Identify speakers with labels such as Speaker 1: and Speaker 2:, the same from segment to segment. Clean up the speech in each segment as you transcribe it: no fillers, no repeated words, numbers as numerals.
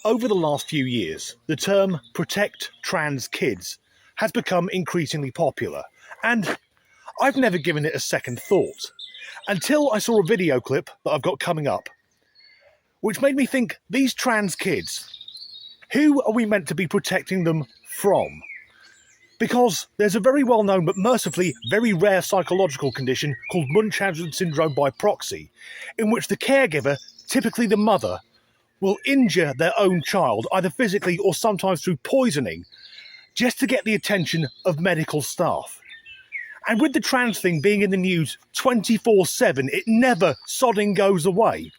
Speaker 1: Over the last few years, the term protect trans kids has become increasingly popular, and I've never given it a second thought until I saw a video clip that I've got coming up, which made me think, these trans kids, who are we meant to be protecting them from? Because there's a very well-known but mercifully very rare psychological condition called Munchausen syndrome by proxy, in which the caregiver, typically the mother, will injure their own child, either physically or sometimes through poisoning, just to get the attention of medical staff. And with the trans thing being in the news 24/7, it never sodding goes away.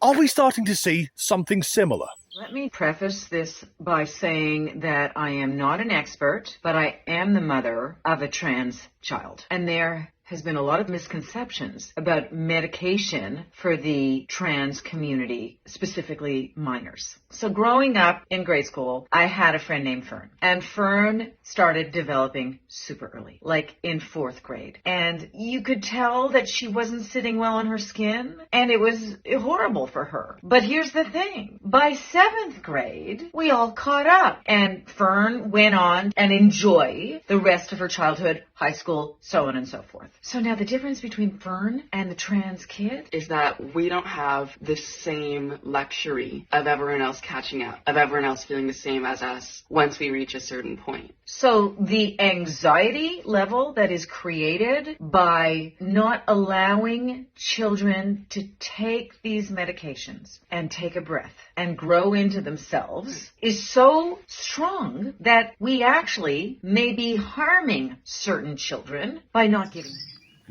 Speaker 1: Are we starting to see something similar?
Speaker 2: Let me preface this by saying that I am not an expert, but I am the mother of a trans child. And there has been a lot of misconceptions about medication for the trans community, specifically minors. So growing up in grade school, I had a friend named Fern. And Fern started developing super early, like in 4th grade. And you could tell that she wasn't sitting well on her skin, and it was horrible for her. But here's the thing. By 7th grade, we all caught up, and Fern went on and enjoy the rest of her childhood, high school, so on and so forth. So now the difference between Fern and the trans kid
Speaker 3: is that we don't have the same luxury of everyone else catching up, of everyone else feeling the same as us once we reach a certain point.
Speaker 2: So the anxiety level that is created by not allowing children to take these medications and take a breath and grow into themselves is so strong that we actually may be harming certain children by not giving them.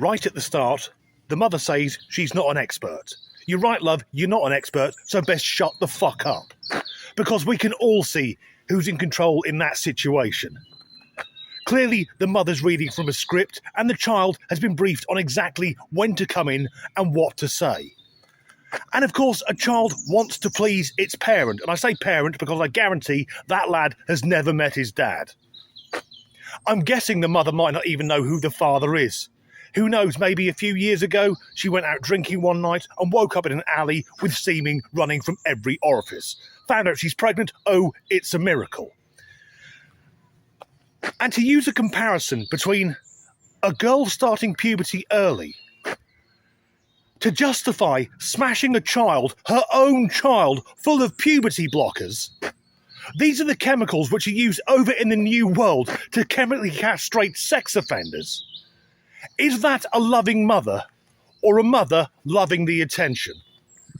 Speaker 1: Right at the start, the mother says she's not an expert. You're right, love, you're not an expert, so best shut the fuck up. Because we can all see who's in control in that situation. Clearly, the mother's reading from a script, and the child has been briefed on exactly when to come in and what to say. And of course, a child wants to please its parent, and I say parent because I guarantee that lad has never met his dad. I'm guessing the mother might not even know who the father is. Who knows, maybe a few years ago, she went out drinking one night and woke up in an alley with semen running from every orifice. Found out she's pregnant, oh, it's a miracle. And to use a comparison between a girl starting puberty early, to justify smashing a child, her own child, full of puberty blockers, these are the chemicals which are used over in the New World to chemically castrate sex offenders. Is that a loving mother, or a mother loving the attention?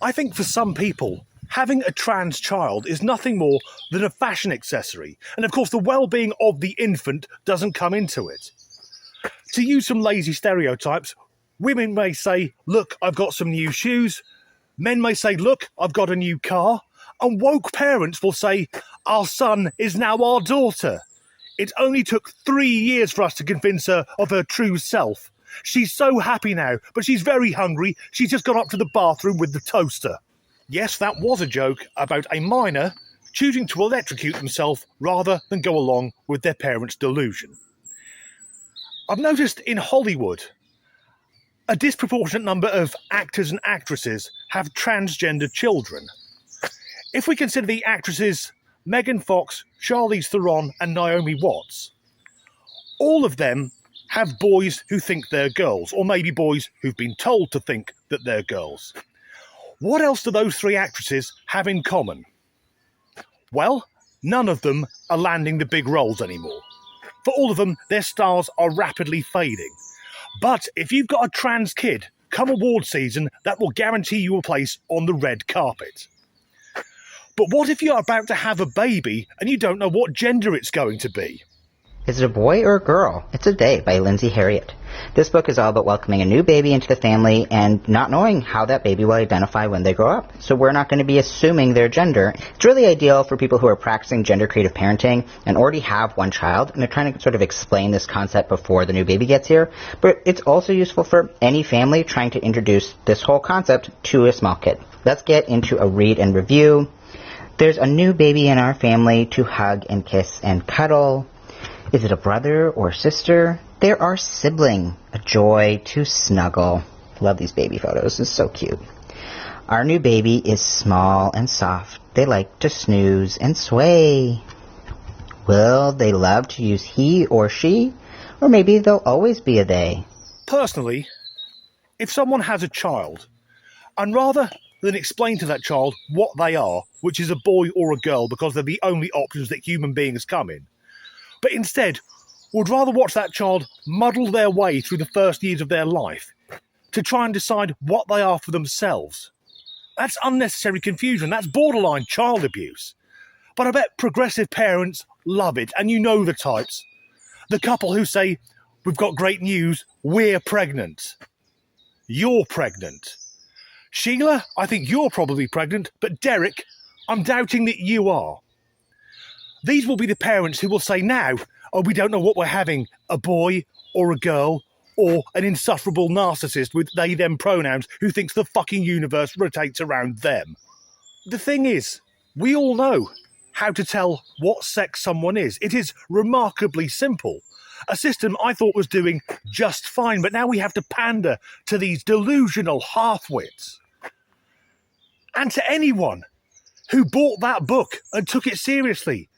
Speaker 1: I think for some people, having a trans child is nothing more than a fashion accessory, and of course the well-being of the infant doesn't come into it. To use some lazy stereotypes, women may say, look, I've got some new shoes. Men may say, look, I've got a new car. And woke parents will say, our son is now our daughter. It only took 3 years for us to convince her of her true self. She's so happy now, but she's very hungry. She's just gone up to the bathroom with the toaster. Yes, that was a joke about a minor choosing to electrocute themselves rather than go along with their parents' delusion. I've noticed in Hollywood, a disproportionate number of actors and actresses have transgender children. If we consider the actresses Megan Fox, Charlize Theron and Naomi Watts, all of them have boys who think they're girls, or maybe boys who've been told to think that they're girls. What else do those 3 actresses have in common? Well, none of them are landing the big roles anymore. For all of them, their stars are rapidly fading. But if you've got a trans kid, come award season, that will guarantee you a place on the red carpet. But what if you're about to have a baby and you don't know what gender it's going to be?
Speaker 4: Is it a boy or a girl? It's a They by Lindsay Harriott. This book is all about welcoming a new baby into the family and not knowing how that baby will identify when they grow up. So we're not going to be assuming their gender. It's really ideal for people who are practicing gender creative parenting and already have one child, and they're trying to sort of explain this concept before the new baby gets here. But it's also useful for any family trying to introduce this whole concept to a small kid. Let's get into a read and review. There's a new baby in our family to hug and kiss and cuddle. Is it a brother or sister? They're our sibling, a joy to snuggle. Love these baby photos, it's so cute. Our new baby is small and soft. They like to snooze and sway. Will they love to use he or she? Or maybe they'll always be a they.
Speaker 1: Personally, if someone has a child, and rather than explain to that child what they are, which is a boy or a girl because they're the only options that human beings come in, but instead would rather watch that child muddle their way through the first years of their life to try and decide what they are for themselves. That's unnecessary confusion. That's borderline child abuse. But I bet progressive parents love it, and you know the types. The couple who say, "We've got great news, we're pregnant." You're pregnant. Sheila, I think you're probably pregnant, but Derek, I'm doubting that you are. These will be the parents who will say now, "Oh, we don't know what we're having, a boy or a girl, or an insufferable narcissist with they-them pronouns who thinks the fucking universe rotates around them." The thing is, we all know how to tell what sex someone is. It is remarkably simple. A system I thought was doing just fine, but now we have to pander to these delusional half-wits. And to anyone who bought that book and took it seriously,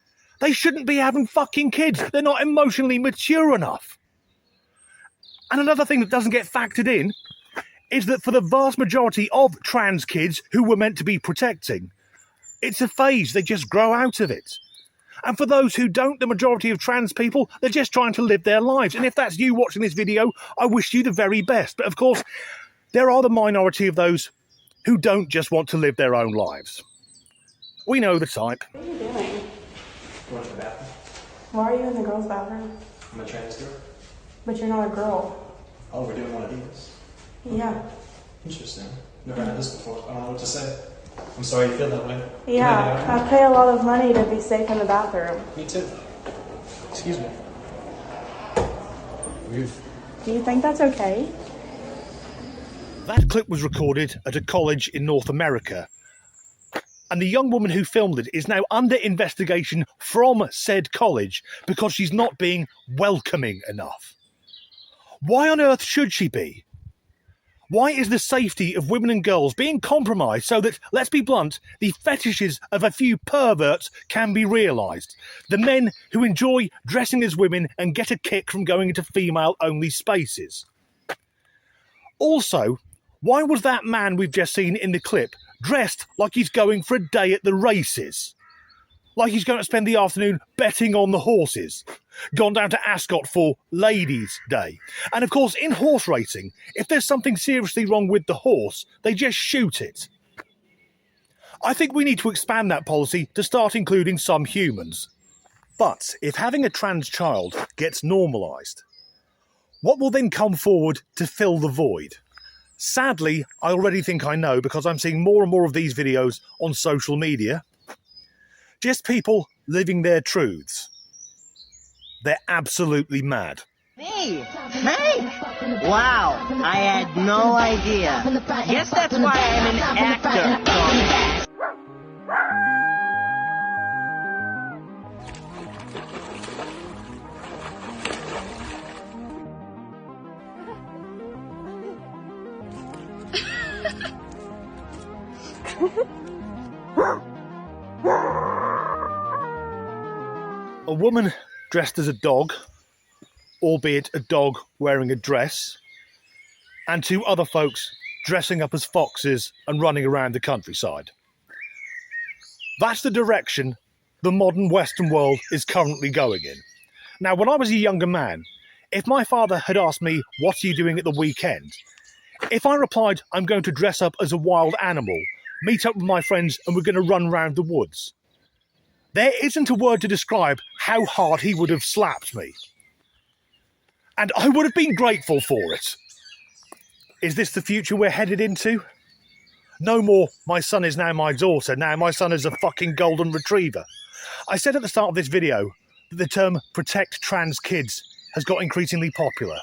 Speaker 1: they shouldn't be having fucking kids. They're not emotionally mature enough. And another thing that doesn't get factored in is that for the vast majority of trans kids who we're meant to be protecting, it's a phase. They just grow out of it. And for those who don't, the majority of trans people, they're just trying to live their lives. And if that's you watching this video, I wish you the very best. But of course, there are the minority of those who don't just want to live their own lives. We know the type.
Speaker 5: What are you doing?
Speaker 6: Going to the bathroom.
Speaker 5: Why are you in the girls' bathroom?
Speaker 6: I'm a trans girl.
Speaker 5: But you're not a girl.
Speaker 6: Oh, we're doing one of these.
Speaker 5: Yeah.
Speaker 6: Interesting. Never had this before. I don't know what to say. I'm sorry you feel that way.
Speaker 5: Yeah, I pay a lot of money to be safe in the bathroom.
Speaker 6: Me too. Excuse me. Rude.
Speaker 5: Do you think that's okay?
Speaker 1: That clip was recorded at a college in North America, and the young woman who filmed it is now under investigation from said college because she's not being welcoming enough. Why on earth should she be? Why is the safety of women and girls being compromised so that, let's be blunt, the fetishes of a few perverts can be realised? The men who enjoy dressing as women and get a kick from going into female-only spaces. Also, why was that man we've just seen in the clip dressed like he's going for a day at the races? Like he's going to spend the afternoon betting on the horses. Gone down to Ascot for Ladies' Day. And of course, in horse racing, if there's something seriously wrong with the horse, they just shoot it. I think we need to expand that policy to start including some humans. But if having a trans child gets normalised, what will then come forward to fill the void? Sadly, I already think I know because I'm seeing more and more of these videos on social media. Just people living their truths. They're absolutely mad.
Speaker 7: Me? Hey! Wow, I had no idea. Guess that's why I'm an actor.
Speaker 1: A woman dressed as a dog, albeit a dog wearing a dress, and two other folks dressing up as foxes and running around the countryside. That's the direction the modern Western world is currently going in. Now, when I was a younger man, if my father had asked me, "What are you doing at the weekend?" if I replied, "I'm going to dress up as a wild animal, meet up with my friends, and we're going to run round the woods," there isn't a word to describe how hard he would have slapped me. And I would have been grateful for it. Is this the future we're headed into? No more, "My son is now my daughter, now my son is a fucking golden retriever." I said at the start of this video that the term "protect trans kids" has got increasingly popular.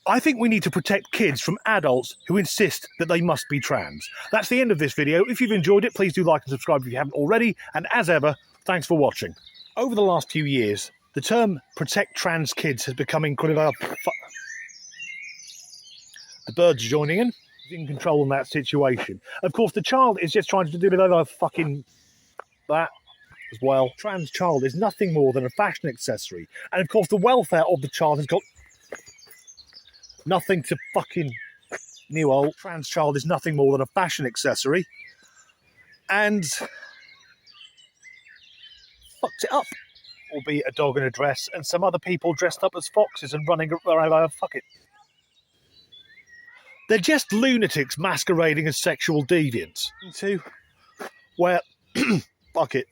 Speaker 1: I think we need to protect kids from adults who insist that they must be trans. That's the end of this video. If you've enjoyed it, please do like and subscribe if you haven't already. And as ever, thanks for watching. Over the last few years, the term "protect trans kids" has become incredibly... The birds are joining in. in control in that situation. Of course, the child is just trying to do a bit of fucking that as well. Trans child is nothing more than a fashion accessory. And of course, the welfare of the child has got nothing to fucking new old. Trans child is nothing more than a fashion accessory. And fucked it up. Albeit a dog in a dress and some other people dressed up as foxes and running around. Fuck it. They're just lunatics masquerading as sexual deviants. Where, fuck it.